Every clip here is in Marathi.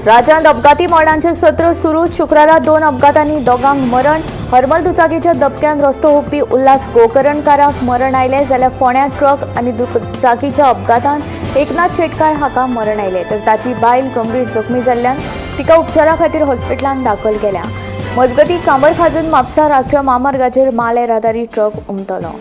राज्यांत अपघाती मरणांचे सत्र सुरू. शुक्रारा 2 अपघातांनी दोगांक मरण. हरमल दुचाकीच्या धपक्यान रस्तो हुपपी उल्हास गोकर्णकाराक मरण आयले जाल्यार फोंड्यां ट्रक आनी दुचाकीच्या अपघातांत एकनाथ शेटकार हाका मरण आयले तर ताची बायल गंभीर जखमी जाल्ल्यान तिका उपचारा खातीर हॉस्पिटलांत दाखल केल्या. मजगतीं कामरखाजन म्हापसा राष्ट्रीय महामार्गाचेर माल येरादारी ट्रक उमटलो.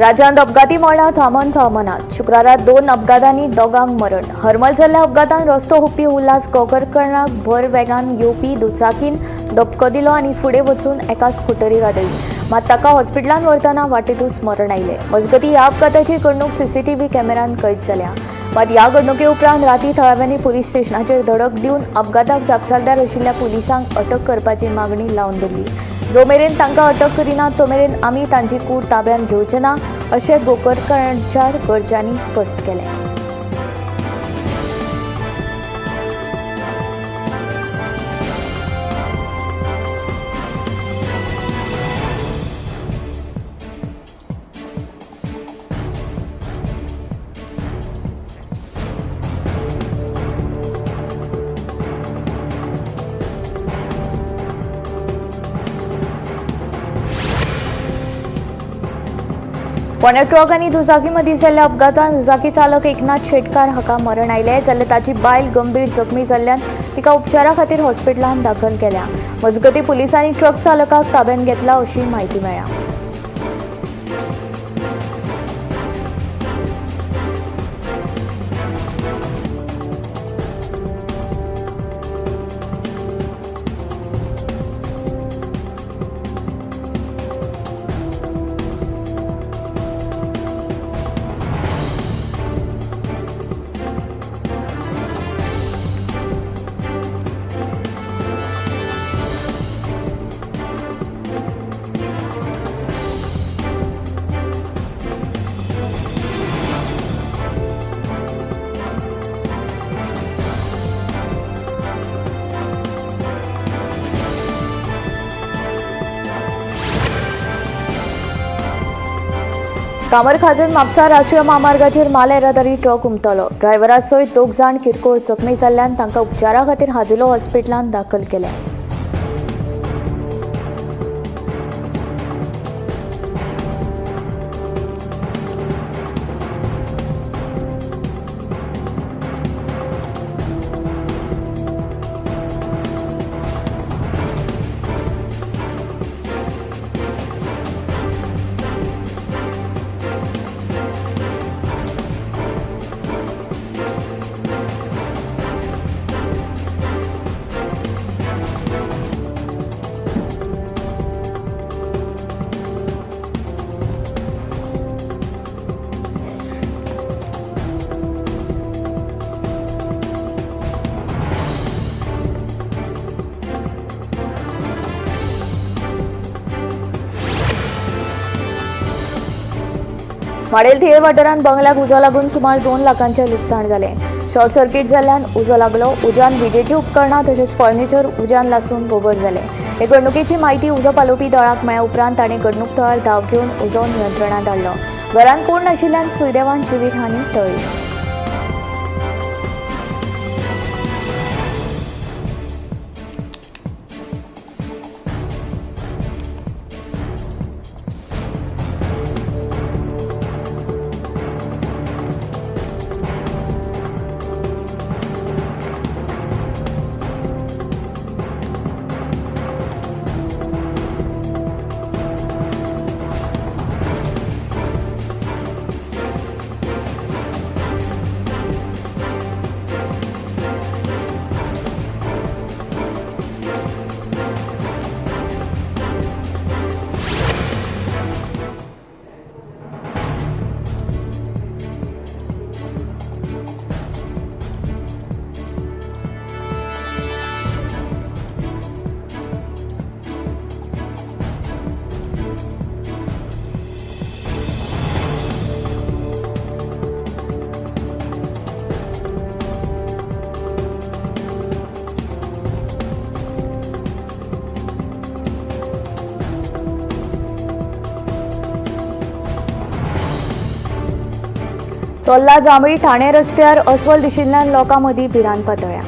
राज्यांत अपघाती मरणां थांबोन पावनात. शुक्रारा 2 अपघातांनी दोगांक मरण. हरमल जाल्ल्या अपघातांत रस्तो हुपपी उल्हास गोकर्णकाराक भर वेगान येवपी दुचाकीन धपको दिलो आनी फुडें वचून एका स्कुटरीक आदळ्ळी. मात ताका हॉस्पिटलांत व्हरतना वाटेतूच मरण आयलें. मजगतीं ह्या अपघाताची घडणूक सीसीटीव्ही कॅमेरान कैद जाल्या. मात ह्या घडणुके उपरांत रातीं थळाव्यांनी पुलीस स्टेशनाचेर धडक दिवन अपघाताक जापसालदार आशिल्ल्या पुलिसांक अटक करपाची मागणी लावन धरली. जो मेरेन तांकां अटक करिनात तो मेरेन आमी तांची कूड ताब्यांत घेवचे ना अशें गोकर्णकारांच्या घरच्यांनी स्पश्ट केलें. फोंड्या ट्रक आनी दुचाकी मदीं जाल्ल्या अपघातांत दुचाकी चालक एकनाथ शेटकार हाका मरण आयलें जाल्यार ताची बायल गंभीर जखमी जाल्ल्यान तिका उपचारा खातीर हॉस्पिटलांत दाखल केल्या. मजगतीं पुलिसांनी ट्रक चालकाक ताब्यांत घेतला अशी म्हायती मेळ्ळ्या. कामरखाजन म्हापसा राष्ट्रीय महामार्गाचेर माल येरादारी ट्रक उमटलो. ड्रायव्हरा सयत 2 जाण किरकोळ जखमी जाल्ल्यान तांकां उपचारा खातीर हाजिलो हॉस्पिटलांत दाखल केल्या. माडेल थिये वाठारांत बंगल्याक उजो लागून सुमार 2 लाखांचें लुकसाण जालें. शॉर्ट सर्किट जाल्ल्यान उजो लागलो. उज्यान विजेची उपकरणां तशेंच फर्निचर उज्यान लासून बोबड जालें. हे घडणुकेची म्हायती उजो पालोवपी दळाक मेळ्ळ्या उपरांत ताणें घडणूक थळार धांव घेवन उजो नियंत्रणांत हाडलो. घरांत कोण नाशिल्ल्यान सुदैवान जिवीतहानी टळ्ळी. चोल्ला जांबळी ठाणे रस्त्यार अस्वल दिशिल्ल्यान लोकां मदीं भिरांत पातळ्ळ्या.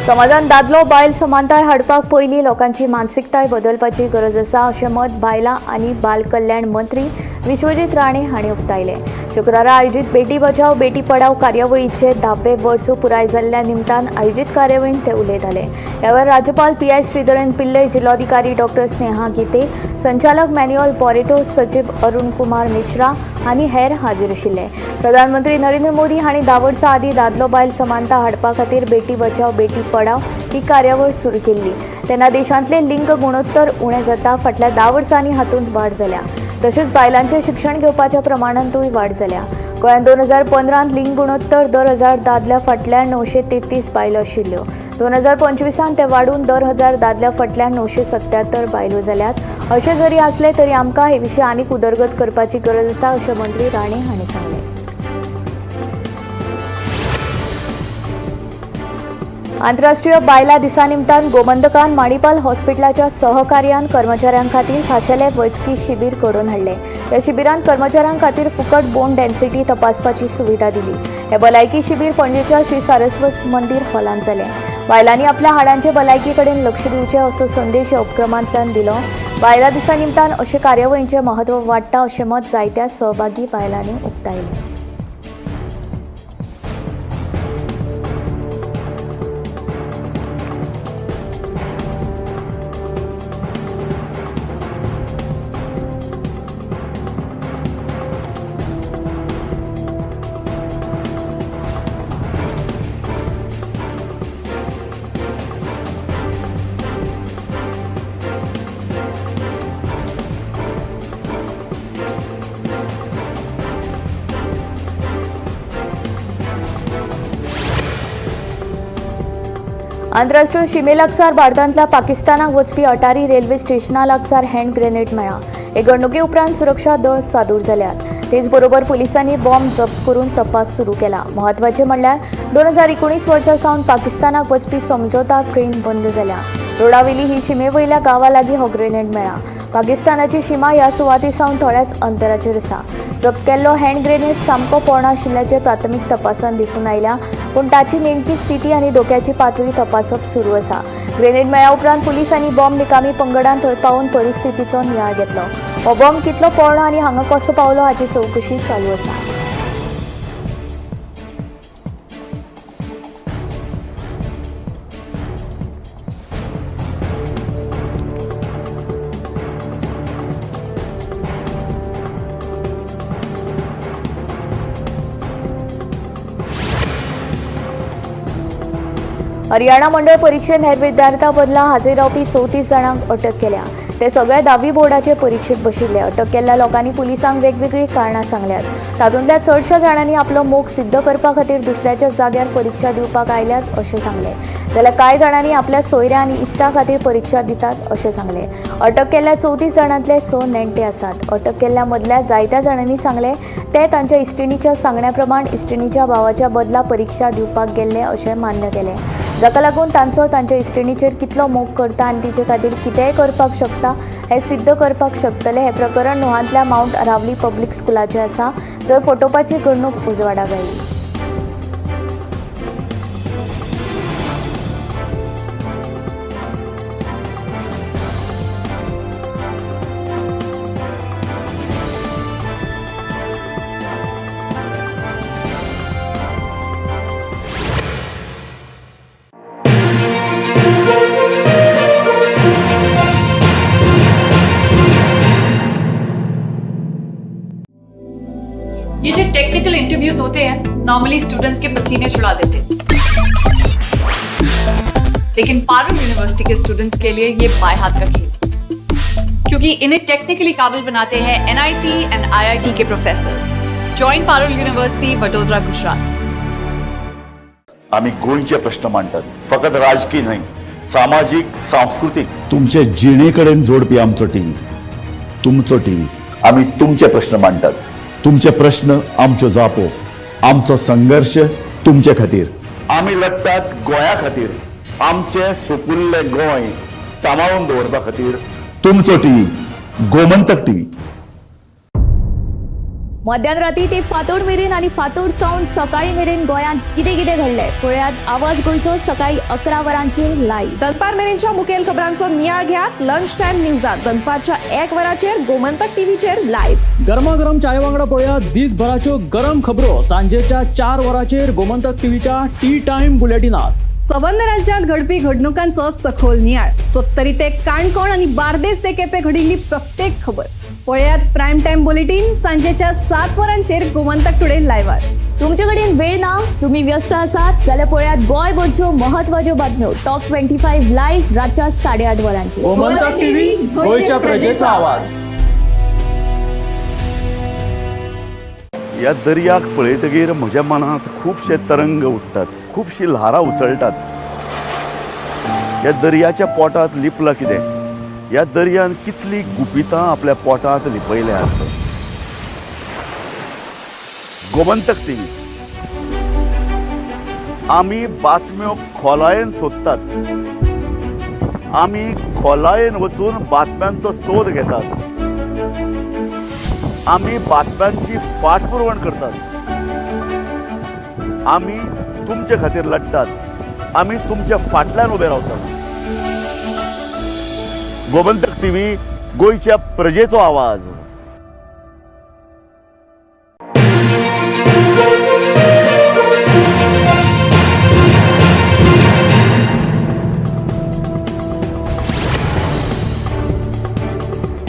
समाजान दादलो बायल समानताय हाडपाक पयलीं लोकांची मानसिकताय बदलपाची गरज आसा अशें मत बायलां आनी बाल कल्याण मंत्री विश्वजीत राणे हांणी उक्तायलें. शुक्रारा आयोजीत बेटी बचाव बेटी पढाव कार्यावळीचे 10वे वर्स पुराय जाल्ल्या निमतान आयोजीत कार्यावळींत ते उलयताले. ह्या वेळार राज्यपाल पी.आय. श्रीधरन पिल्लय, जिल्लोधिकारी डॉ. स्नेहा गिते, संचालक मॅन्युअल बॉरेटो, सचिव अरुण कुमार मिश्रा आनी हेर हाजीर आशिल्ले. प्रधानमंत्री नरेंद्र मोदी हांणी 10 वर्सां आदीं दादलो बायल समानता हाडपा खातीर बेटी बचाव बेटी पढाव ही कार्यावळ सुरू केल्ली. तेन्ना देशांतले लिंग गुणोत्तर उणें जाता. फाटल्या 10 वर्सांनी हातूंत वाड जाल्या. तशेंच बायलांचें शिक्षण घेवपाच्या प्रमाणांतूय वाड जाल्या. गोंयांत 2015 लिंग गुणोत्तर दर 1000 दादल्या फाटल्यान 933 बायलो आशिल्ल्यो. 2025 ते वाडून दर 1000 दादल्या फाटल्यान 977 बायलो जाल्यात. अशें जरी आसलें तरी आमकां हे विशीं आनीक उदरगत करपाची गरज आसा अशें मंत्री राणे हांणी सांगलें. आंतरराष्ट्रीय बायलां दिसा निमतान गोमंतकान माणिपाल हॉस्पिटलाच्या सहकार्यान कर्मचाऱ्यां खातीर खाशेले वैजकी शिबीर घडोवन हाडलें. ह्या शिबिरांत कर्मचाऱ्यां खातीर फुकट बोन डेन्सिटी तपासपाची सुविधा दिली. हे भलायकी शिबीर पणजेच्या श्री सारस्वत मंदिर हॉलांत जालें. बायलांनी आपल्या हाडांचे भलायकी कडेन लक्ष दिवचें असो संदेश ह्या उपक्रमांतल्यान दिलो. बायलां दिसा निमतान अशे कार्यावळींचें म्हत्व वाडटा अशें मत जायत्या सहभागी बायलांनी उक्तायलें. आंतरराष्ट्रीय शिमे लागसार भारतांतल्या पाकिस्तानाक वचपी अटारी रेल्वे स्टेशना लागसार हँड ग्रेनेड मेळ्ळा. हे घडणुके उपरांत सुरक्षा दळ सादूर जाल्यात. तेच बरोबर पुलिसांनी बॉम्ब जप्त करून तपास सुरू केला. म्हत्वाचें म्हणल्यार 2019 वर्सा सावन पाकिस्तानाक वचपी समझोता ट्रेन बंद जाल्या. रोडावेली ही शिमेवयल्या गांवा लागीं हो ग्रेनेड मेळ्ळा. पाकिस्तानाची शिमा ह्या सुवाती सावन थोड्याच अंतराचेर आसा. जप्त केल्लो हँड ग्रेनेड सामको पोरणो आशिल्ल्याचें प्राथमीक तपासान दिसून आयल्या, पूण ताची नेमकी स्थिती आनी धोक्याची पातळी तपासप सुरू आसा. ग्रेनेड मेळ्ळ्या उपरांत पुलीस आनी बॉम्ब निकामी पंगडान थंय पावून परिस्थितीचो नियाळ घेतलो. हो बॉम्ब कितलो पोरणो आनी हांगा कसो पावलो हाची चवकशी चालू आसा. हरियाणा मंडळ परीक्षेत हेर विद्यार्थ्यां बदला हाजीर रावपी 34 जाणांक अटक केल्या. ते सगळे 10वी बोर्डाचे परीक्षेक बशिल्ले. अटक केल्ल्या लोकांनी पुलिसांक वेगवेगळी कारणां सांगल्यात. तातूंतल्या चडशा जाणांनी आपलो मोग सिद्ध करपा खातीर दुसऱ्याच्या जाग्यार परीक्षा दिवपाक आयल्यात अशें सांगलें. जाल्यार कांय जाणांनी आपल्या सोयऱ्या आनी इश्टा खातीर परीक्षा दितात अशें सांगलें. अटक केल्ल्या 34 जाणांतले 6 नेण्टे आसात. अटक केल्ल्या मदल्या जायत्या जाणांनी सांगलें ते तांच्या इश्टिणीच्या सांगण्या प्रमाण इश्टिणीच्या भावाच्या बदला परीक्षा दिवपाक गेल्ले अशें मान्य केलें. जाका लागून तांच्या इश्टिणीचेर कितलो मोग करता आनी तिचे खातीर कितेंय करपाक शकता हें सिद्ध करपाक शकतले. हें प्रकरण नुहांतल्या माउंट अरावली पब्लीक स्कुलाचें आसा, जंय फटोवपाची घडणूक उजवाडाक आयली. ये जो टेक्निकल इंटरव्यूज होते हैं नॉर्मली स्टूडेंट्स के पसीने छुड़ा देते हैं, लेकिन पारुल यूनिवर्सिटी के स्टूडेंट्स के लिए ये बाएं हाथ का खेल, क्योंकि इन्हें टेक्निकली काबिल बनाते हैं NIT एंड IIT के professors. Join Parul university, Vadodara, Gujarat. आम्ही गोंयचे प्रश्न मांडतात, फकत राजकीय नाही, सामाजिक सांस्कृतिक तुमचे जिणेकडेन जोडपी आमचो टीव्ही, तुमचो टीव्ही. आम्ही तुमचे प्रश्न मांडटात. तुमचे प्रश्न आमच्यो जापो, आमचो संघर्ष तुमचे खातीर. आम्ही लढटात गोंया खातीर. आमचे सोपुल्ले गोंय सांबाळून दवरपा खातीर. तुमचो टीव्ही, गोमंतक टीव्ही. मध्यरात्री ते फातोड मेरेन आणि फातोड सावन सकाळी मेरेन गोंयांत कितें कितें घडलें पळयात आवाज गोंयचो सकाळी 11 वरांचेर लायव्ह. दनपार मेरेनच्या मुखेल खबरांचो नियाळ घेयात लंच टायम न्यूजात दनपारच्या 1 वराचेर गोमंतक टीव्हीचेर लायव्ह. गरमागरम चाय वांगडा पळयात दीसभराच्यो गरम खबरो सांजेच्या 4 वरांचेर गोमंतक टीव्हीच्या टी टाइम बुलेटिनात. संबंध राज्यांत घडपी घडणुकांचो सखोल नियाळ. 70 ते काणकोण आणि बार्देस ते केपें घडिल्ली प्रत्येक खबर पळयात प्रायम टाइम बुलेटिन सांजेच्या 7 वरांचेर गोमंतक टुडे लायव्हार. तुमचे कडेन वेळ ना, तुम्ही व्यस्त आसात जाल्यार पळयात गोंयभरच्यो म्हत्वाच्यो बातम्यो टॉप 25 लायव्ह रातच्या 8:30 वरांचेर. गोमंतक टीव्ही, गोंयच्या प्रजेचा आवाज. या दर्याक पळयतकीर म्हज्या मनांत खुबशे तरंग उठतात, खुबशी ल्हारां उसळटात. या दर्याच्या पोटांत लिपलां कितें? या दर्यान कितली गुपितां आपल्या पोटांत लिपयल्यात? गोमंतक टीव्ही. आमी बातम्यो खोलायेन सोदतात. आमी खोलायेन वचून बातम्यांचो सोद घेतात. आमी बातम्यांची फाटपुरवण करतात. आमी तुमचे खातीर लढटात. आमी तुमच्या फाटल्यान उबे रावतात. गोमंतक टीव्ही, गोंयच्या प्रजेचो आवाज.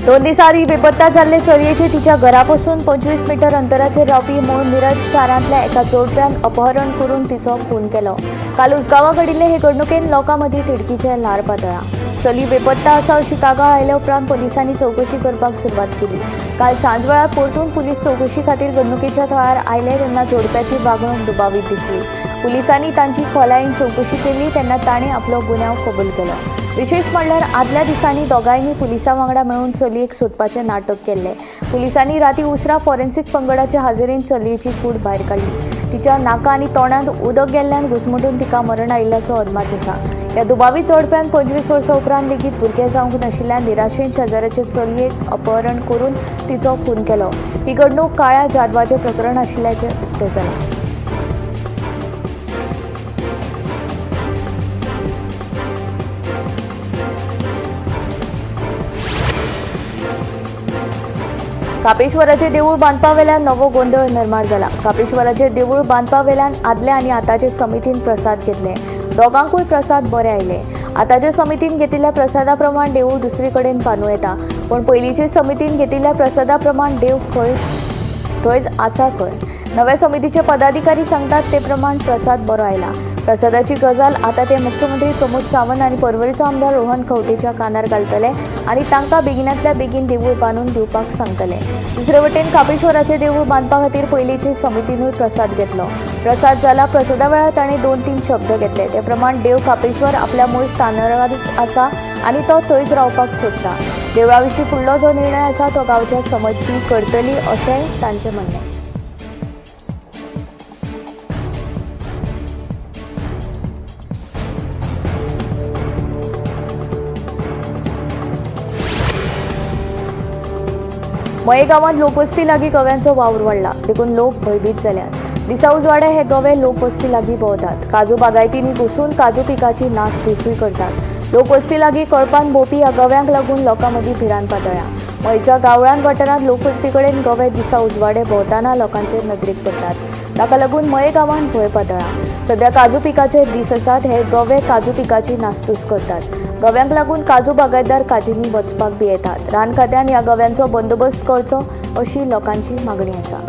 दोन दिसां आदी बेपत्ता जाल्ले चलयेचे तिच्या घरापासून 25 मीटर अंतराचेर रावपी मूळ मिरज शारांतल्या एका जोडप्यान अपहरण करून तिचो खून केलो. काल उसगांवां घडिल्ले हे घडणुकेन लोकां मदीं तिडकीचे ल्हार पातळ्ळा. चली बेपत्ता आसा अशी कागाळ आयल्या उपरांत पोलिसांनी चवकशी करपाक सुरवात केली. काल सांजवेळार परतून पुलीस चवकशी खातीर घडणुकेच्या थळार आयले तेन्ना जोडप्याची वागणूक दुबावीत दिसली. पुलिसांनी तांची खोलायेन चवकशी केली तेन्ना ताणें आपलो गुन्यांव कबूल केलो. विशेष म्हणल्यार आदल्या दिसांनी दोगांयनी पुलिसां वांगडा मेळून चलयेक सोदपाचें नाटक केल्लें. पुलिसांनी राती उसरा फॉरेन्सीक पंगडाच्या हाजेरीन चलयेची कूड भायर काडली. तिच्या नाका आनी तोंडांत उदक गेल्ल्यान घुसमटून तिका मरण आयिल्ल्याचो अदमास आसा. ह्या दुबावी जोडप्यान 25 वर्सां उपरांत लेगीत भुरगें जावंक नाशिल्ल्यान निराशेन शेजाऱ्याचे चलयेक अपहरण करून तिचो खून केलो. ही घडणूक काळ्या जादवाचें प्रकरण आशिल्ल्याचें उक्तें जालां. कापेश्वराचें देवूळ बांदपा वेल्यान नवो गोंधळ निर्माण जाला. कापेश्वराचें देवूळ बांदपा वेल्यान आदल्या आनी आतांचे समितीन प्रसाद घेतले. दोगांकूय प्रसाद बरे आयले. आतांच्या समितीन घेतिल्ल्या प्रसादा प्रमाण देवूळ दुसरे कडेन बांदूं येता, पण पयलींचे समितीन घेतिल्ल्या प्रसादा प्रमाण देव थंयच आसा खंय. नव्या समितीचे पदाधिकारी सांगतात ते प्रमाण प्रसाद बरो आयला. प्रसादाची गजाल आतां ते मुख्यमंत्री प्रमोद सावंत आनी पर्वरीचो आमदार रोहन खंवटेच्या कानार घालतले आनी तांकां बेगिनांतल्या बेगीन देवूळ बांदून दिवपाक सांगतले. दुसरे वटेन कापेश्वराचें देवूळ बांदपा खातीर पयलींचे समितीनूय प्रसाद घेतलो. प्रसाद जाला. प्रसादा वेळार ताणें 2-3 शब्द घेतले. ते प्रमाण देव कापेश्वर आपल्या मूळ स्थानारूच आसा आनी तो थंयच रावपाक सोदता. देवळा विशीं फुडलो जो निर्णय आसा तो गांवच्या समिती करतली अशेंय तांचें म्हणणें. मये गांवांत लोकवस्ती लागीं गव्यांचो वावर वाडला. देखून लोक भयभीत जाल्यात. दिसा उजवाडे हे गवे लोकवस्ती लागीं भोंवतात. काजू बागायतींनी घुसून काजू पिकाची नासधूसय करतात. लोकवस्ती लागीं कळपान भोंवपी ह्या गव्यांक लागून लोकां मदीं भिरांत पातळ्ळ्या. मयेच्या गावरान वाठारांत लोकवस्ती कडेन गवे दिसा उजवाडे भोंवतना लोकांचे नदरेक पडटात. ताका लागून मये गांवांत भंय पातळ्ळा. सध्या काजू पिकाचे दीस आसात. हे गवे काजू पिकाची नासधूस करतात. गव्यांक लागून काजू बागायतदार काजींनी वचपाक बी येतात. रान खात्यान ह्या गव्यांचो बंदोबस्त करचो अशी लोकांची मागणी आसा.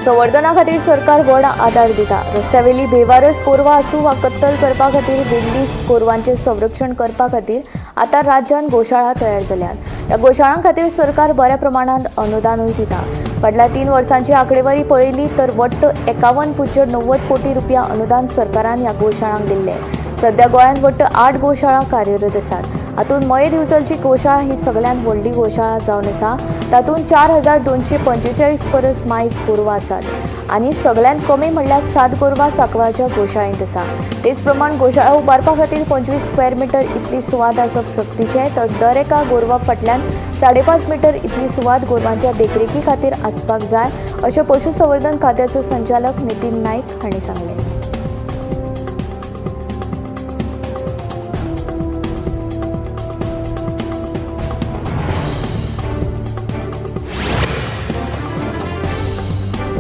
संवर्धना खातीर सरकार व्हड आदार दिता. रस्त्यावेली बेवारस कोरवा आसूं वा कत्तल करपा खातीर बेंदिस्त कोरवांचें संरक्षण करपा खातीर आतां राज्यांत गोशाळा तयार जाल्यात. ह्या गोशाळां खातीर सरकार बऱ्या प्रमाणांत अनुदानूय दिता. फाटल्या 3 वर्सांची आंकडेवारी पळयली तर वट्ट 51.90 कोटी रुपया अनुदान सरकारान ह्या गोशाळांक दिल्ले. सध्या गोंयांत वट्ट 8 गोशाळा कार्यरत आसात. हातूंत मये दिवचलची गोशाळा ही सगळ्यांत व्हडली गोशाळा जावन आसा. तातूंत 4,245 परस मायज गोरवां आसात आनी सगळ्यांत कमी म्हणल्यार 7 गोरवां सांकवाळच्या गोशाळेंत आसा. तेच प्रमाण गोशाळा उबारपा खातीर 25 स्क्वेअर मिटर इतली सुवात आसप सक्तीचें, तर दर एका गोरवा फाटल्यान 5.5 मिटर इतली सुवात गोरवांच्या देखरेखी खातीर आसपाक जाय, अशें पशुसंवर्धन खात्याचो संचालक नितीन नायक हांणी सांगलें.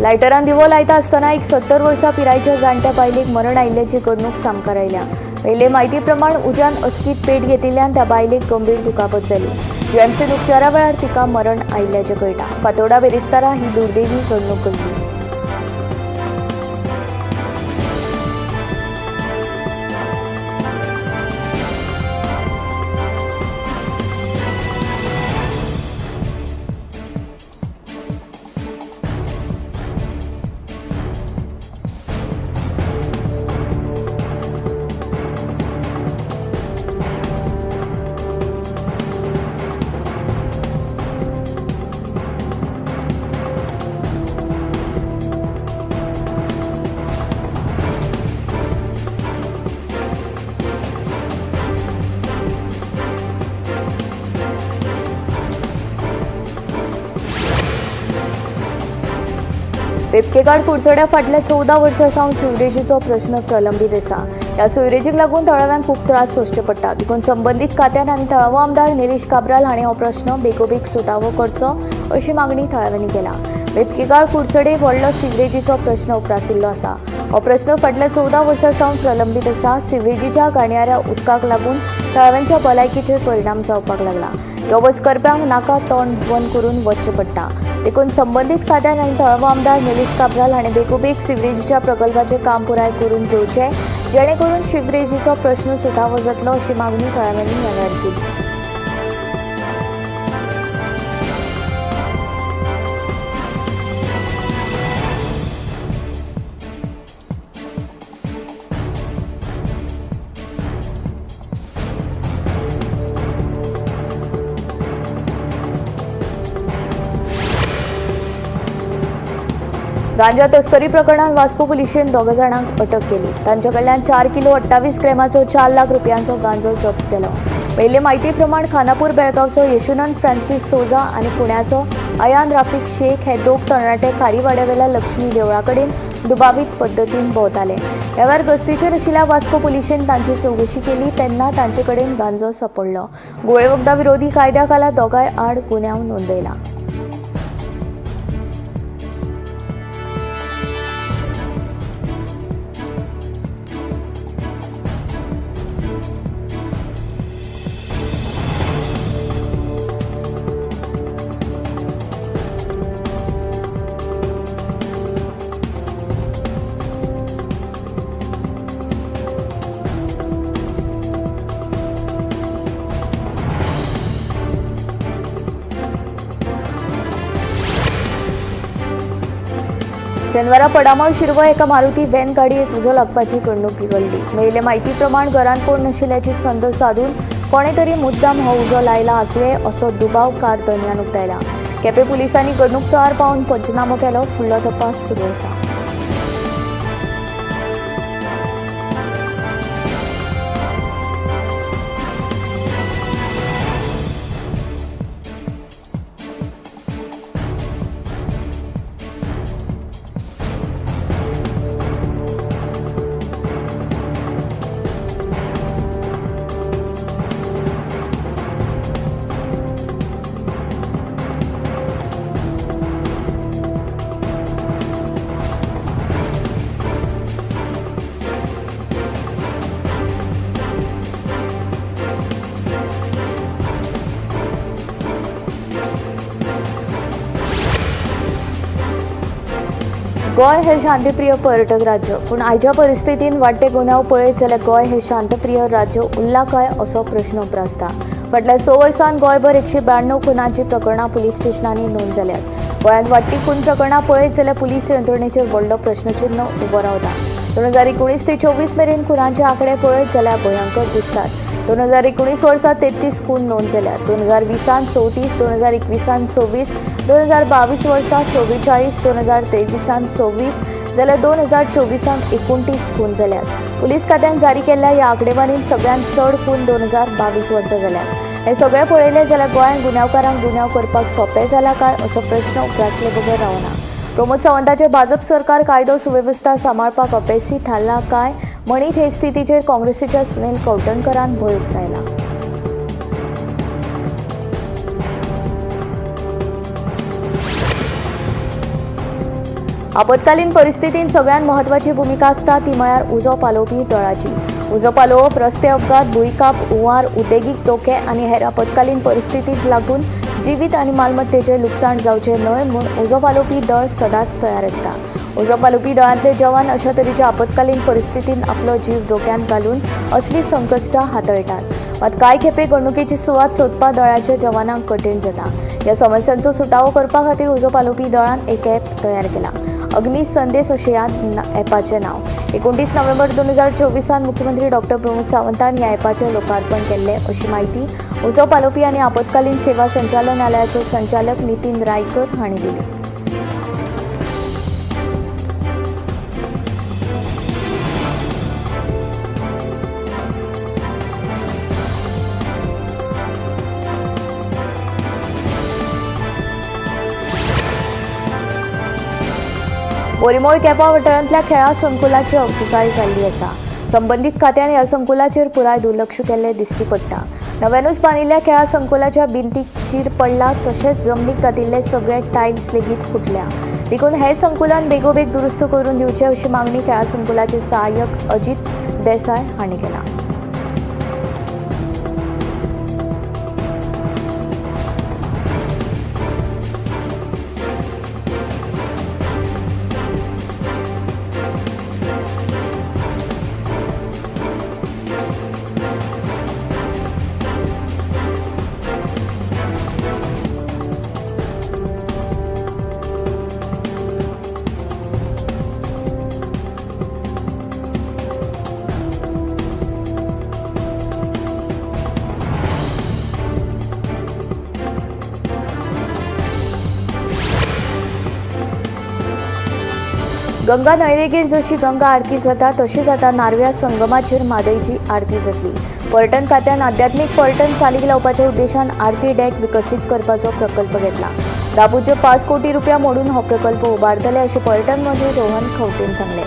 लायटरान दिवो लायता आसतना एक 70 वर्सां पिरायेच्या जाणट्या बायलेक मरण आयिल्ल्याची घडणूक सामकार आयल्या. पयले म्हायती प्रमाण उज्यान अस्कीत पेट घेतिल्ल्यान त्या बायलेक गंभीर दुखापत जाली. जीएमसीन उपचारा वेळार तिका मरण आयिल्ल्याचें कळटा. फातोर्डा बेरेस्तारा ही दुर्दैवी घडणूक घडली. बेपकेकाड कुडचड्या फाटल्या 14 वर्सां सावन सिवरेजीचो प्रश्न प्रलंबीत आसा. ह्या सिवरेजीक लागून तळाव्यांक खूब त्रास सोंसचे पडटा. देखून संबंदीत खात्यान आनी तळावो आमदार निलेश काब्राल हांणी हो प्रश्न बेगोबेग सुटावो करचो अशी मागणी तळाव्यांनी केला. बेपकेकाड कुडचडेक व्हडलो सिवरेजीचो प्रश्न उप्रासिल्लो आसा. हो प्रश्न फाटल्या 14 वर्सां सावन प्रलंबीत आसा. सिवरेजीच्या गाणयाऱ्या उदकाक लागून तळाव्यांच्या भलायकेचेर परिणाम जावपाक लागला. ह्यो वचकरप्यांक नाका तोंड बंद करून वचचें पडटा. देखून संबंदीत खात्यान आनी तळावो आमदार निलेश काब्राल हांणी बेगोबेग सिवरेजीच्या प्रकल्पाचें काम पुराय करून घेवचें, जेणे करून सिवरेजीचो प्रश्न सुटावो जातलो अशी मागणी तळाव्यांनी ह्या वेळार केली. गांजा तस्करी प्रकरणात वास्को पुलिशेन 2 जाणांक अटक केली. तांचे कडल्यान 4 किलो 28 ग्रॅमाचो 4 लाख रुपयांचो गांजो जप्त केलो. पयले म्हायती प्रमाण खानापूर बेळगांवचो यशुनंद फ्रांसीस सोजा आनी पुण्याचो अयान राफीक शेख हे 2 तरणाटे खारीवाड्यावेल्या लक्ष्मी देवळा कडेन दुबावीत पद्दतीन भोंवताले. ह्या वेळार गस्तीचेर आशिल्ल्या वास्को पुलिशेन तांची चौकशी केली तेन्ना तांचे कडेन गांजो सापडलो. गुळे वखदा विरोधी कायद्या खाला दोगांय आड गुन्यांव नोंदयला. शेनवारा पडामळ शिरवळ एका मारुती व्हॅन गाडयेक उजो लागपाची घडणूक घडली. मेळिल्ले म्हायती प्रमाण घरांत कोण नाशिल्ल्याची संद साधून कोणे तरी मुद्दाम हो उजो लायला आसुये असो दुबाव कार धन्यान उक्तायला. केपें पुलिसांनी घडणूक थळार पावन पंचनामो केलो. फुडलो तपास सुरू आसा. गोंय हे शांतीप्रिय पर्यटक राज्य, पूण आयच्या परिस्थितीन वाडटे गुन्यांव पळयत जाल्यार गोंय हे शांतप्रिय राज्य उरलां काय असो प्रश्न उप्रासता. फाटल्या 6 वर्सांत गोंयभर 192 खुनांची प्रकरणां पुलीस स्टेशनांनी नोंद जाल्यात. गोंयांत वाडटी खून प्रकरणां पळयत जाल्यार पुलीस यंत्रणेचेर व्हडलो प्रश्नचिन्ह उबो रावता. 2019 ते 24 मेरेन खुनांचे आंकडे पळयत जाल्यार भयंकर दिसतात. 2019 वर्सा 33 खून नोंद जाल्यात. 2020 34, 2021 26, 2022 वर्सा 44, 2023 26 जाल्यार 2024 29 खून जाल्यात. पुलीस खात्यान जारी केल्ल्या ह्या आंकडेवारींत सगळ्यांत चड खून 2022 वर्सा जाल्यात. हे सगळे पळयले जाल्यार गोंयांत गुन्यांवकारांक गुन्यांव करपाक सोंपें जाला काय असो प्रश्न उप्रासले बगर रावना. प्रमोद सावंताचे भाजप सरकार कायदो सुवेवस्था सांबाळपाक अपेसी थारला काय म्हणीत हे स्थितीचेर काँग्रेसीच्या सुनील कवठणकरान भंय उक्तायला. आपतकालीन परिस्थितीन सगळ्यांत म्हत्वाची भूमिका आसता ती म्हळ्यार उजो पालोवपी दळाची. उजो पालोवप, रस्ते अपघात, भुंयकाप, हुंवार, उद्देगीक धोके आनी हेर आपतकालीन परिस्थितीक लागून जिवीत आनी मालमत्तेचें लुकसाण जावचें न्हय म्हूण उजो पालोवपी दळ सदांच तयार आसता. उजो पालोवपी दळांतले जवान अशा तरेच्या आपतकालीन परिस्थितीन आपलो जीव धोक्यांत घालून असली संकश्टां हाताळटात. मात कांय खेपे घडणुकेची सुवात सोदपा दळाच्या जवानांक कठीण जाता. ह्या समस्यांचो सुटावो करपा खातीर उजो पालोवपी दळान एक ॲप तयार केला. अग्नी संदेश अशें ह्या ॲपाचें नांव. 29 नोव्हेंबर 2024 मुख्यमंत्री डॉ. प्रमोद सावंतान ह्या ॲपाचें लोकार्पण केल्लें अशी माहिती उजो पालोवपी आनी आपतकालीन सेवा संचालनालयाचो संचालक नितीन रायकर हांणी दिली. बोरीमोळ केंपा वाठारांतल्या खेळा संकुलाची अवतिकाय जाल्ली आसा. संबंदीत खात्यान ह्या संकुलाचेर पुराय दुर्लक्ष केल्लें दिश्टी पडटा. नव्यानूच बांदिल्ल्या खेळा संकुलाच्या भिंतीक चीर पडला, तशेंच जमनीक घातिल्ले सगळे टायल्स लेगीत फुटल्या. देखून हें संकुलान बेगोबेग दुरुस्त करून दिवचें अशी मागणी खेळा संकुलाचे सहाय्यक अजित देसाय हांणी केला. गंगा न्हंयदेगेर जशी गंगा आरती जाता तशीच आता नारव्या संगमाचेर म्हादयची आरती जातली. पर्यटन खात्यान आध्यात्मीक पर्यटन चालीक लावपाच्या उद्देशान आरती डॅक विकसीत करपाचो प्रकल्प घेतला. राबूचे 5 कोटी रुपया मोडून हो प्रकल्प उबारतले अशें पर्यटन मंत्री रोहन खंवटेन सांगले.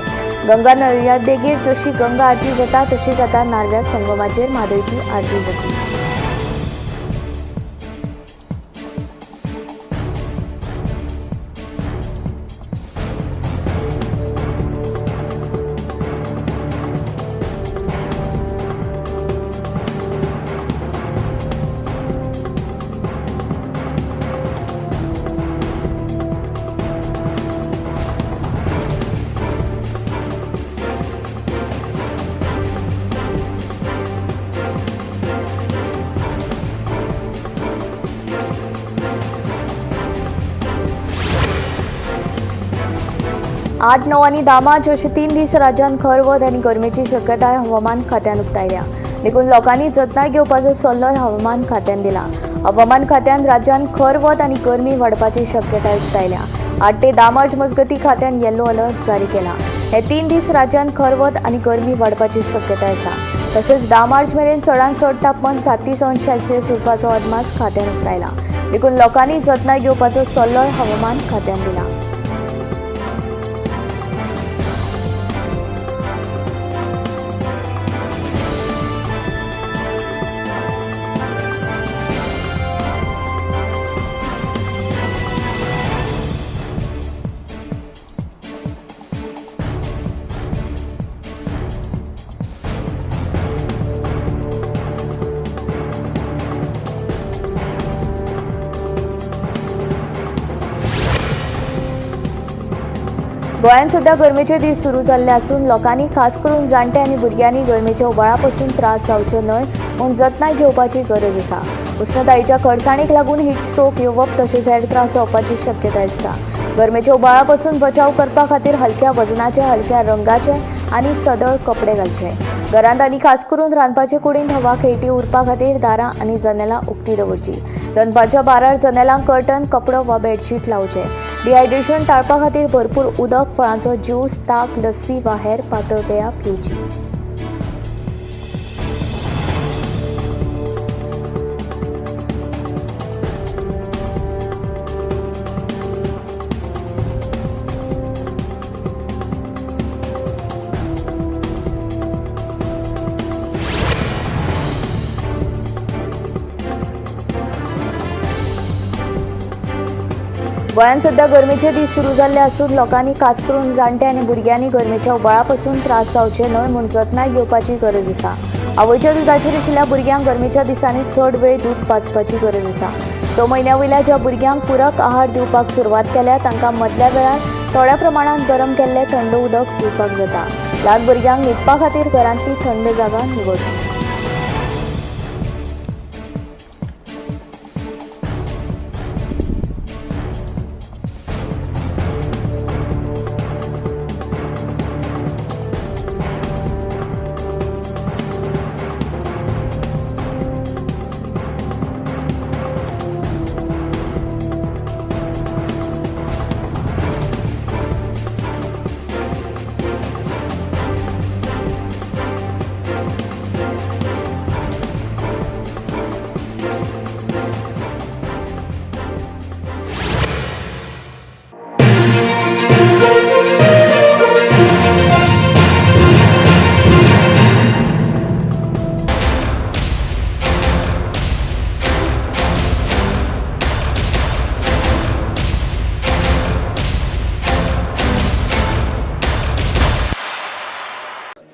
गंगा न्हंयदेगेर जशी गंगा आरती जाता तशीच आता नारव्या संगमाचेर म्हादयची आरती जातली. आठ, 9 आणि 10 मार्च अशे 3 दीस राज्यात खर वत आनी गरमेची शक्यताय हवामान खात्यान उक्तायल्या. देखून लोकांनी जतनाय घेवपाचो सल्लोय हवामान खात्यान दिला. हवामान खात्यान राज्यात खर वत आनी गरमी वाडपाची शक्यताय उक्तायल्या. 8 ते 10 मार्च मजगती खात्यान येलो अलर्ट जारी केला. हे 3 दीस राज्यात खर वत आनी गरमी वाडपाची शक्यताय आसा. तशेंच 10 मार्च मेरेन चडांत चड तापमान 37 अंश सेल्सियस उरपाचो अदमास खात्यान उक्तायला. देखून लोकांनी जतनाय घेवपाचो सल्लोय हवामान खात्यान दिला. गोंयांत सध्या गरमेचे दीस सुरू जाल्ले आसून लोकांनी खास करून जाणटे आनी भुरग्यांनी गरमेच्या उबाळा पासून त्रास जावचे न्हय म्हूण जतनाय घेवपाची गरज आसा. उश्णतायेच्या खडसाणीक लागून हीट स्ट्रोक येवप तशेंच हेर त्रास जावपाची शक्यताय आसता. गरमेच्या उबाळा पासून बचाव करपा खातीर हलक्या वजनाचे, हलक्या रंगाचे आनी सदळ कपडे घालचे. घरांत आनी खास करून रांदपाचे कुडींत हवा खेळटी उरपा खातीर दारां आनी जनेलां उक्ती दवरची. दनपारच्या बारार जनेलांक कर्टन, कपडो वा बेडशीट लावचे. डिहायड्रेशन टाळपा खातीर भरपूर उदक, फळांचो ज्यूस, ताक, लस्सी वा हेर पातळ पेयां पिवची. गोंयांत सध्या गरमेचे दीस सुरू जाल्ले आसून लोकांनी खास करून जाणटे आनी भुरग्यांनी गरमेच्या उबाळा पासून त्रास जावचे न्हय म्हूण जतनाय घेवपाची गरज आसा. आवयच्या दुधाचेर आशिल्ल्या भुरग्यांक गरमेच्या दिसांनी चड वेळ दूद पाजपाची गरज आसा. 6 म्हयन्यां वयल्या ज्या भुरग्यांक पुरक आहार दिवपाक सुरवात केल्या तांकां मदल्या वेळार थोड्या प्रमाणात गरम केल्लें थंड उदक पिवपाक जाता. ल्हान भुरग्यांक न्हिदपा खातीर घरांतली थंड जागा निवडची.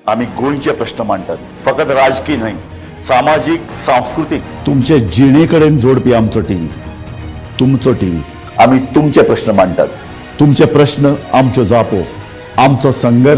आम्ही गोंयचे प्रश्न मांडटात, फकत राजकीय न्हय, सामाजीक, सांस्कृतिक. तुमचे जिणेकडेन जोडपी आमचो टीव्ही, तुमचो टीव्ही. आम्ही तुमचे प्रश्न मांडटात. तुमचे प्रश्न आमच्यो जापो, आमचो संघर्श